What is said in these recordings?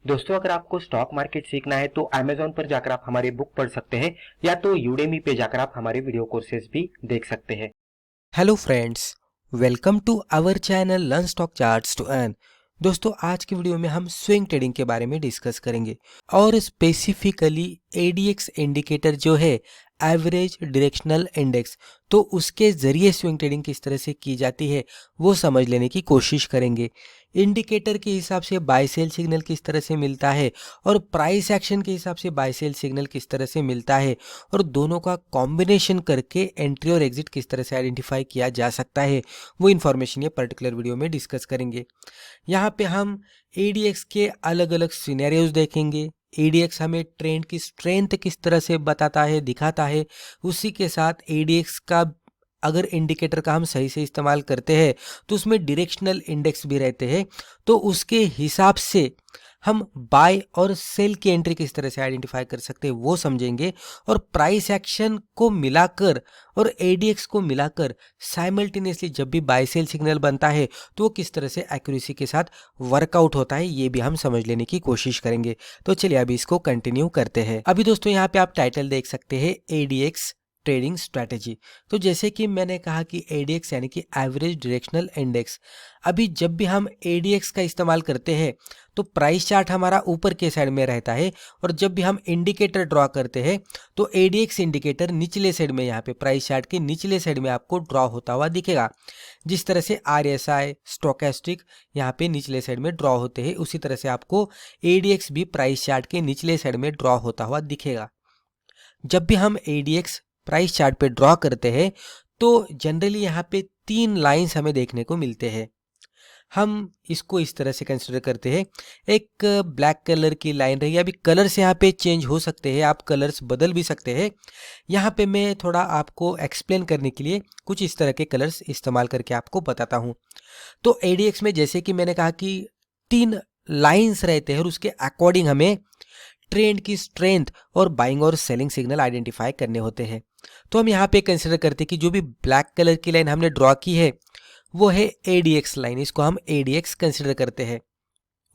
दोस्तों, अगर आपको स्टॉक मार्केट सीखना है तो Amazon पर जाकर आप हमारे बुक पढ़ सकते हैं या तो Udemy पे जाकर आप हमारे वीडियो कोर्सेज भी देख सकते हैं। Hello friends, welcome to our channel learn stock charts to earn. दोस्तों, आज की वीडियो में हम स्विंग ट्रेडिंग के बारे में डिस्कस करेंगे और स्पेसिफिकली एडीएक्स इंडिकेटर जो है एवरेज डायरेक्शनल इंडेक्स, तो उसके ज़रिए स्विंग ट्रेडिंग किस तरह से की जाती है वो समझ लेने की कोशिश करेंगे। इंडिकेटर के हिसाब से बाय सेल सिग्नल किस तरह से मिलता है और प्राइस एक्शन के हिसाब से बाय सेल सिग्नल किस तरह से मिलता है और दोनों का कॉम्बिनेशन करके एंट्री और एग्जिट किस तरह से आइडेंटिफाई किया जा सकता है, वो इन्फॉर्मेशन ये पर्टिकुलर वीडियो में डिस्कस करेंगे। यहाँ पे हम एडीएक्स के अलग अलग सिनेरियोज देखेंगे। एडीएक्स हमें ट्रेंड की स्ट्रेंथ किस तरह से बताता है, दिखाता है। उसी के साथ एडीएक्स का अगर इंडिकेटर का हम सही से इस्तेमाल करते हैं तो उसमें डायरेक्शनल इंडेक्स भी रहते हैं, तो उसके हिसाब से हम बाय और सेल की एंट्री किस तरह से आइडेंटिफाई कर सकते हैं वो समझेंगे। और प्राइस एक्शन को मिलाकर और एडीएक्स को मिलाकर साइमल्टेनियसली जब भी बाय सेल सिग्नल बनता है तो वो किस तरह से एक्यूरेसी के साथ वर्कआउट होता है, ये भी हम समझ लेने की कोशिश करेंगे। तो चलिए अभी इसको कंटिन्यू करते हैं। अभी दोस्तों यहाँ पे आप टाइटल देख सकते हैं, एडीएक्स ट्रेडिंग स्ट्रैटेजी। तो जैसे कि मैंने कहा कि एडीएक्स यानी कि एवरेज डायरेक्शनल इंडेक्स, अभी जब भी हम एडीएक्स का इस्तेमाल करते हैं तो प्राइस चार्ट हमारा ऊपर के साइड में रहता है और जब भी हम इंडिकेटर ड्रॉ करते हैं तो एडीएक्स इंडिकेटर निचले साइड में, यहाँ पे प्राइस चार्ट के निचले साइड में आपको ड्रॉ होता हुआ दिखेगा। जिस तरह से आरएसआई, स्टोकेस्टिक यहाँ पे निचले साइड में ड्रॉ होते हैं, उसी तरह से आपको एडीएक्स भी प्राइस चार्ट के निचले साइड में ड्रॉ होता हुआ दिखेगा। जब भी हम एडीएक्स प्राइस चार्ट पे ड्रॉ करते हैं तो जनरली यहाँ पे 3 लाइंस हमें देखने को मिलते हैं। हम इसको इस तरह से कंसिडर करते हैं, एक ब्लैक कलर की लाइन रहेगी। अभी कलर्स यहाँ पे चेंज हो सकते हैं, आप कलर्स बदल भी सकते हैं। यहाँ पे मैं थोड़ा आपको एक्सप्लेन करने के लिए कुछ इस तरह के कलर्स इस्तेमाल करके आपको बताता हूँ। तो एडीएक्स में जैसे कि मैंने कहा कि 3 लाइंस रहते हैं और उसके अकॉर्डिंग हमें ट्रेंड की स्ट्रेंथ और बाइंग और सेलिंग सिग्नल आइडेंटिफाई करने होते हैं। तो हम यहाँ पे कंसिडर करते हैं कि जो भी ब्लैक कलर की लाइन हमने ड्रॉ की है वो है एडीएक्स लाइन, इसको हम एडीएक्स कंसिडर करते हैं।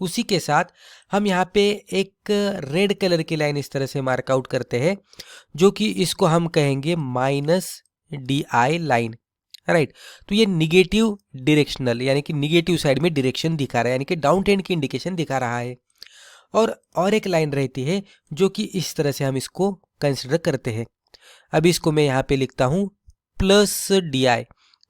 उसी के साथ हम यहाँ पे एक रेड कलर की लाइन इस तरह से मार्क आउट करते हैं, जो कि इसको हम कहेंगे minus D I line, right. तो ये निगेटिव डायरेक्शनल यानी कि निगेटिव साइड में डायरेक्शन दिखा रहा है, यानी कि डाउन ट्रेंड की इंडिकेशन दिखा रहा है। और एक लाइन रहती है जो कि इस तरह से हम इसको कंसिडर करते हैं। अभी इसको मैं यहाँ पे लिखता हूँ प्लस डी आई।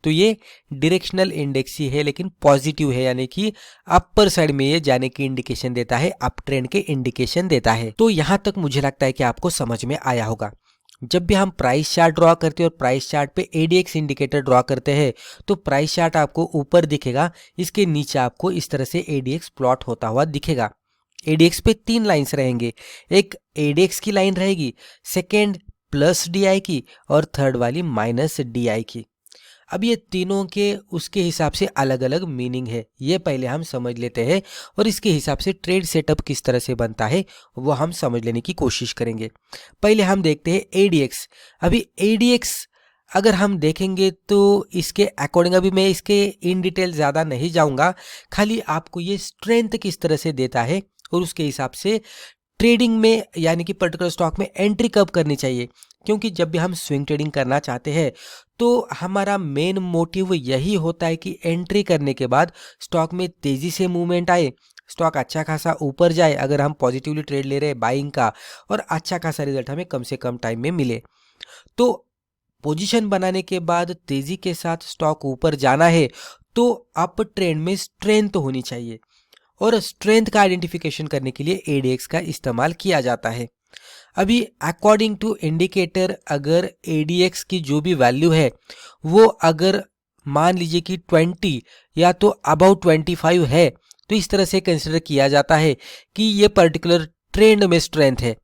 तो ये डायरेक्शनल इंडेक्स ही है लेकिन पॉजिटिव है, यानी कि अपर साइड में ये जाने की इंडिकेशन देता है, अप ट्रेंड के इंडिकेशन देता है। तो यहाँ तक मुझे लगता है कि आपको समझ में आया होगा। जब भी हम प्राइस चार्ट ड्रॉ करते हैं और प्राइस चार्ट पे एडीएक्स इंडिकेटर ड्रॉ करते हैं तो प्राइस चार्ट आपको ऊपर दिखेगा, इसके नीचे आपको इस तरह से एडीएक्स प्लॉट होता हुआ दिखेगा। एडीएक्स पे 3 लाइंस रहेंगे, एक एडीएक्स की लाइन रहेगी, सेकेंड प्लस डीआई की और थर्ड वाली माइनस डीआई की। अब ये तीनों के उसके हिसाब से अलग अलग मीनिंग है, ये पहले हम समझ लेते हैं और इसके हिसाब से ट्रेड सेटअप किस तरह से बनता है वो हम समझ लेने की कोशिश करेंगे। पहले हम देखते हैं एडीएक्स। अभी एडीएक्स अगर हम देखेंगे तो इसके अकॉर्डिंग, अभी मैं इसके इन डिटेल ज़्यादा नहीं जाऊंगा, खाली आपको ये स्ट्रेंथ किस तरह से देता है और उसके हिसाब से ट्रेडिंग में यानी कि पर्टिकुलर स्टॉक में एंट्री कब करनी चाहिए। क्योंकि जब भी हम स्विंग ट्रेडिंग करना चाहते हैं तो हमारा मेन मोटिव यही होता है कि एंट्री करने के बाद स्टॉक में तेज़ी से मूवमेंट आए, स्टॉक अच्छा खासा ऊपर जाए अगर हम पॉजिटिवली ट्रेड ले रहे हैं बाइंग का, और अच्छा खासा रिजल्ट हमें कम से कम टाइम में मिले। तो पोजीशन बनाने के बाद तेज़ी के साथ स्टॉक ऊपर जाना है तो अप ट्रेंड में स्ट्रेंथ होनी चाहिए, और स्ट्रेंथ का आइडेंटिफिकेशन करने के लिए एडीएक्स का इस्तेमाल किया जाता है। अभी अकॉर्डिंग टू इंडिकेटर अगर एडीएक्स की जो भी वैल्यू है वो अगर मान लीजिए कि 20 या तो अबाउट 25 है तो इस तरह से कंसिडर किया जाता है कि ये पर्टिकुलर ट्रेंड में स्ट्रेंथ है।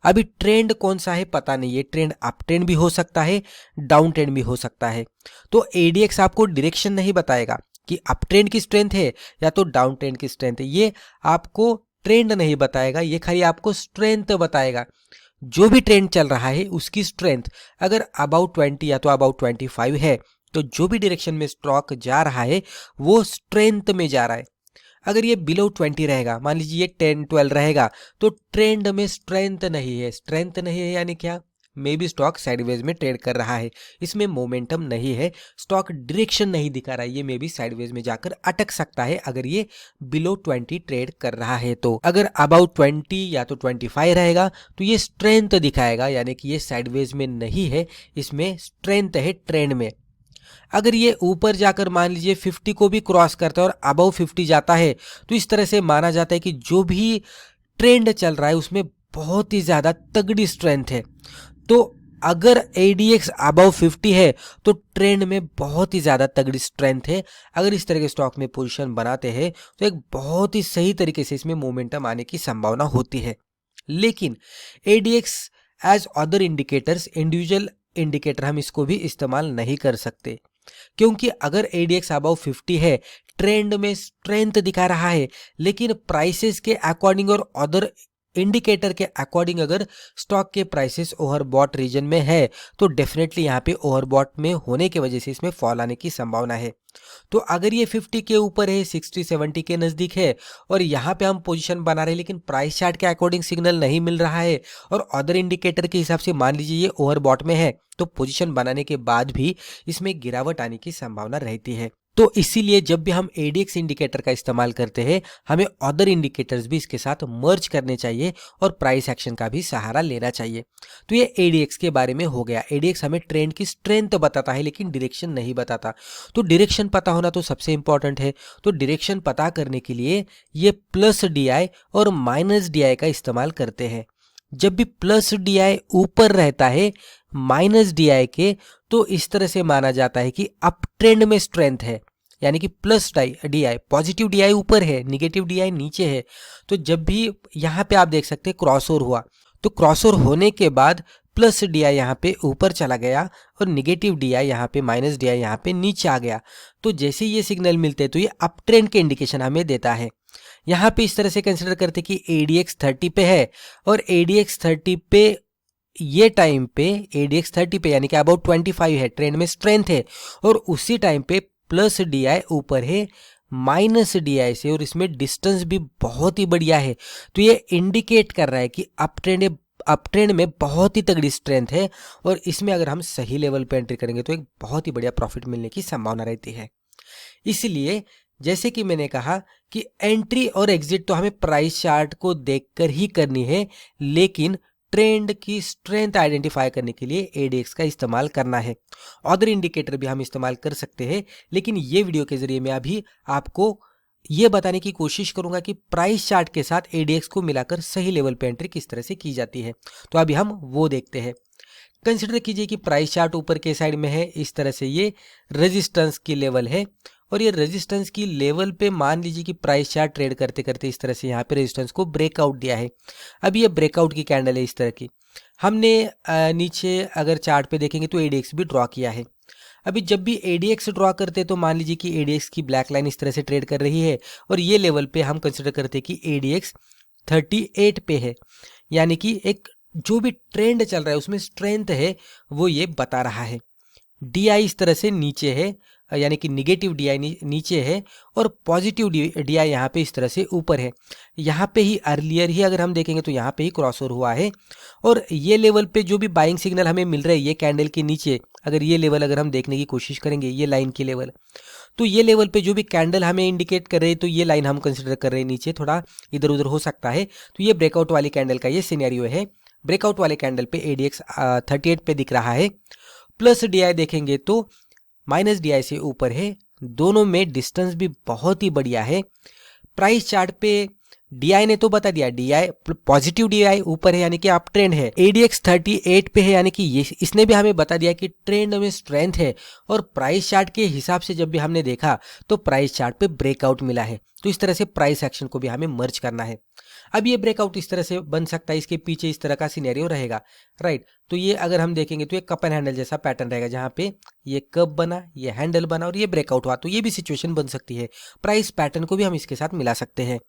अभी ट्रेंड कौन सा है पता नहीं, ये ट्रेंड अप ट्रेंड भी हो सकता है, डाउन ट्रेंड भी हो सकता है। तो एडीएक्स आपको डायरेक्शन नहीं बताएगा कि अप ट्रेंड की स्ट्रेंथ है या तो डाउन ट्रेंड की स्ट्रेंथ है, ये आपको ट्रेंड नहीं बताएगा, ये खाली आपको स्ट्रेंथ बताएगा। जो भी ट्रेंड चल रहा है उसकी स्ट्रेंथ अगर अबाउट 20 या तो अबाउट 25 है तो जो भी डायरेक्शन में स्टॉक जा रहा है वो स्ट्रेंथ में जा रहा है। अगर ये बिलो 20 रहेगा, मान लीजिए ये 10-12 रहेगा, तो ट्रेंड में स्ट्रेंथ नहीं है। स्ट्रेंथ नहीं है यानी क्या, मे बी स्टॉक साइडवेज में ट्रेड कर रहा है, इसमें मोमेंटम नहीं है, स्टॉक डायरेक्शन नहीं दिखा रहा है, ये मे बी साइडवेज में जाकर अटक सकता है अगर ये बिलो 20 ट्रेड कर रहा है। तो अगर अबाउट 20 या तो 25 रहेगा तो ये स्ट्रेंथ दिखाएगा, यानी कि ये साइडवेज में नहीं है, इसमें स्ट्रेंथ है ट्रेंड में। अगर ये ऊपर जाकर मान लीजिए 50 को भी क्रॉस करता है और अबव 50 जाता है, तो इस तरह से माना जाता है कि जो भी ट्रेंड चल रहा है उसमें बहुत ही ज्यादा तगड़ी स्ट्रेंथ है। तो अगर ADX अबव 50 है तो ट्रेंड में बहुत ही ज्यादा तगड़ी स्ट्रेंथ है। अगर इस तरह के स्टॉक में पोजीशन बनाते हैं तो एक बहुत ही सही तरीके से इसमें मोमेंटम आने की संभावना होती है। लेकिन ADX as other indicators, individual indicator, हम इसको भी इस्तेमाल नहीं कर सकते, क्योंकि अगर ADX अबव 50 है, ट्रेंड में स्ट्रेंथ दिखा रहा है, लेकिन प्राइसेस के अकॉर्डिंग और अदर इंडिकेटर के अकॉर्डिंग अगर स्टॉक के प्राइसेस ओवरबॉट रीजन में है, तो डेफिनेटली यहाँ पे ओवरबॉट में होने की वजह से इसमें फॉल आने की संभावना है। तो अगर ये 50 के ऊपर है, 60-70 के नज़दीक है और यहाँ पे हम पोजीशन बना रहे हैं, लेकिन प्राइस चार्ट के अकॉर्डिंग सिग्नल नहीं मिल रहा है और अदर इंडिकेटर के हिसाब से मान लीजिए ये ओवरबॉट में है, तो पोजीशन बनाने के बाद भी इसमें गिरावट आने की संभावना रहती है। तो इसीलिए जब भी हम ADX इंडिकेटर का इस्तेमाल करते हैं, हमें अदर इंडिकेटर्स भी इसके साथ मर्ज करने चाहिए और प्राइस एक्शन का भी सहारा लेना चाहिए। तो ये ADX के बारे में हो गया। ADX हमें ट्रेंड की स्ट्रेंथ बताता है लेकिन डायरेक्शन नहीं बताता। तो डायरेक्शन पता होना तो सबसे इंपॉर्टेंट है। तो डायरेक्शन पता करने के लिए ये प्लस DI और माइनस DI का इस्तेमाल करते हैं। जब भी प्लस DI ऊपर रहता है माइनस DI के, तो इस तरह से माना जाता है कि अप ट्रेंड में स्ट्रेंथ है, यानी कि प्लस DI, पॉजिटिव DI ऊपर है, निगेटिव DI नीचे है। तो जब भी यहाँ पे आप देख सकते हैं क्रॉसओवर हुआ, तो क्रॉसओवर होने के बाद प्लस DI यहाँ पे ऊपर चला गया और निगेटिव DI यहाँ पे, माइनस DI यहाँ पे नीचे आ गया। तो जैसे ये सिग्नल मिलते हैं तो ये अप ट्रेंड के इंडिकेशन हमें देता है। यहाँ पे इस तरह से कंसिडर करते कि ADX 30 पे है और ADX 30 पे ये टाइम पे ADX 30 पे यानी कि अबाउट 25 है, ट्रेंड में स्ट्रेंथ है, और उसी टाइम पे प्लस DI ऊपर है माइनस DI से और इसमें डिस्टेंस भी बहुत ही बढ़िया है। तो ये इंडिकेट कर रहा है कि अप ट्रेंड में बहुत ही तगड़ी स्ट्रेंथ है और इसमें अगर हम सही लेवल पे एंट्री करेंगे तो एक बहुत ही बढ़िया प्रॉफिट मिलने की संभावना रहती है। इसलिए जैसे कि मैंने कहा कि एंट्री और एग्जिट तो हमें प्राइस चार्ट को देखकर ही करनी है, लेकिन ट्रेंड की स्ट्रेंथ आइडेंटिफाई करने के लिए ADX का इस्तेमाल करना है। अदर इंडिकेटर भी हम इस्तेमाल कर सकते हैं, लेकिन ये वीडियो के जरिए मैं अभी आपको ये बताने की कोशिश करूंगा कि प्राइस चार्ट के साथ ADX को मिलाकर सही लेवल पे एंट्री किस तरह से की जाती है। तो अभी हम वो देखते हैं। कंसिडर कीजिए कि प्राइस चार्ट ऊपर के साइड में है, इस तरह से ये रेजिस्टेंस की लेवल है और ये रेजिस्टेंस की लेवल पे मान लीजिए कि प्राइस चार्ट ट्रेड करते करते इस तरह से यहाँ पे रेजिस्टेंस को ब्रेकआउट दिया है। अब ये ब्रेकआउट की कैंडल है इस तरह की। हमने नीचे अगर चार्ट पे देखेंगे तो ADX भी ड्रॉ किया है। अभी जब भी ADX ड्रॉ करते हैं तो मान लीजिए कि ADX की ब्लैक लाइन इस तरह से ट्रेड कर रही है और ये लेवल पे हम कंसिडर करते हैं कि ADX 38 पे है, यानी कि एक जो भी ट्रेंड चल रहा है उसमें स्ट्रेंथ है वो ये बता रहा है। DI इस तरह से नीचे है, यानी कि निगेटिव DI नीचे है और पॉजिटिव DI यहाँ पे इस तरह से ऊपर है। यहाँ पे ही अर्लियर ही अगर हम देखेंगे तो यहाँ पे ही क्रॉसओवर हुआ है और ये लेवल पे जो भी बाइंग सिग्नल हमें मिल रहा है ये कैंडल के नीचे, अगर ये लेवल अगर हम देखने की कोशिश करेंगे, ये लाइन की लेवल, तो ये लेवल पे जो भी कैंडल हमें इंडिकेट कर रहे हैं, तो ये लाइन हम कंसिडर कर रहे हैं नीचे थोड़ा इधर उधर हो सकता है। तो ये ब्रेकआउट वाली कैंडल का ये सिनेरियो है। ब्रेकआउट वाले कैंडल पे ADX 38 पे दिख रहा है। प्लस DI देखेंगे तो माइनस DI से ऊपर है, दोनों में डिस्टेंस भी बहुत ही बढ़िया है। प्राइस चार्ट पे DI ने तो बता दिया, DI पॉजिटिव DI ऊपर है यानी कि अप ट्रेंड है। ADX 38 पे है यानी कि ये इसने भी हमें बता दिया कि ट्रेंड में स्ट्रेंथ है और प्राइस चार्ट के हिसाब से जब भी हमने देखा तो प्राइस चार्ट पे ब्रेकआउट मिला है। तो इस तरह से प्राइस एक्शन को भी हमें मर्ज करना है। अब ये ब्रेकआउट इस तरह से बन सकता है, इसके पीछे इस तरह का सिनेरियो रहेगा, राइट। तो ये अगर हम देखेंगे तो ये कप एंड हैंडल जैसा पैटर्न रहेगा, जहाँ पे ये कप बना, ये हैंडल बना और ये ब्रेकआउट हुआ। तो ये भी सिचुएशन बन सकती है। प्राइस पैटर्न को भी हम इसके साथ मिला सकते हैं।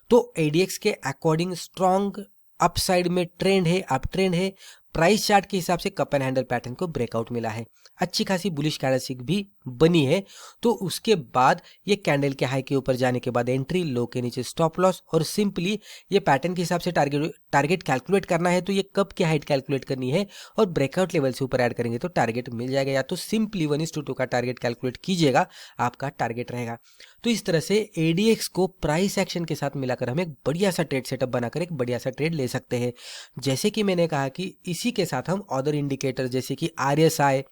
तो ADX के अकॉर्डिंग स्ट्रॉन्ग अपसाइड में ट्रेंड है, अप ट्रेंड है। प्राइस चार्ट के हिसाब से कप एंड हैंडल पैटर्न को ब्रेकआउट मिला है। अच्छी खासी बुलिश कैंडलस्टिक भी बनी है तो उसके बाद ये कैंडल के हाई के ऊपर जाने के बाद एंट्री, लो के नीचे स्टॉप लॉस, और सिंपली ये पैटर्न के हिसाब से टारगेट कैलकुलेट करना है तो ये कब की हाइट कैलकुलेट करनी है और ब्रेकआउट लेवल से ऊपर ऐड करेंगे तो टारगेट मिल जाएगा, या तो सिंपली 1:2 का टारगेट कैलकुलेट कीजिएगा, आपका टारगेट रहेगा। तो इस तरह से एडीएक्स को प्राइस एक्शन के साथ मिलाकर हम एक बढ़िया सा ट्रेड सेटअप बनाकर एक बढ़िया सा ट्रेड ले सकते हैं। जैसे कि मैंने कहा कि इसी के साथ हम अदर इंडिकेटर जैसे कि आरएसआई,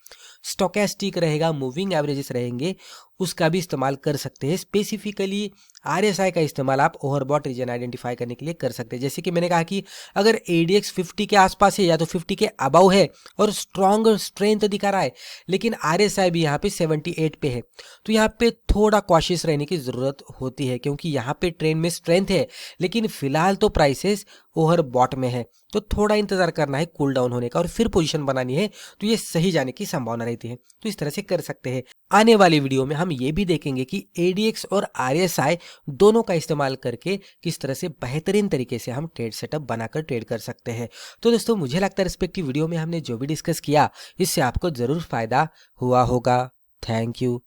स्टोकेस्टिक रहेगा, मूविंग एवरेजेस रहेंगे, उसका भी इस्तेमाल कर सकते हैं। स्पेसिफिकली आरएसआई का इस्तेमाल आप ओवरबॉट रीजन आइडेंटिफाई करने के लिए कर सकते हैं। जैसे कि मैंने कहा कि अगर एडीएक्स 50 के आसपास है या तो 50 के अबव है और स्ट्रॉन्ग स्ट्रेंथ दिखा रहा है, लेकिन आरएसआई भी यहाँ पे 78 पे है, तो यहाँ पे थोड़ा कॉशियस रहने की ज़रूरत होती है, क्योंकि यहाँ पे ट्रेंड में स्ट्रेंथ है लेकिन फिलहाल तो प्राइसेस ओवरबॉट में है, तो थोड़ा इंतजार करना है कूल डाउन होने का और फिर पोजीशन बनानी है, तो ये सही जाने की संभावना रहती है। तो इस तरह से कर सकते हैं। आने वाली वीडियो में हम ये भी देखेंगे कि एडीएक्स और आरएसआई दोनों का इस्तेमाल करके किस तरह से बेहतरीन तरीके से हम ट्रेड सेटअप बनाकर ट्रेड कर सकते हैं। तो दोस्तों, मुझे लगता है रिस्पेक्टिव वीडियो में हमने जो भी डिस्कस किया इससे आपको जरूर फायदा हुआ होगा। Thank you.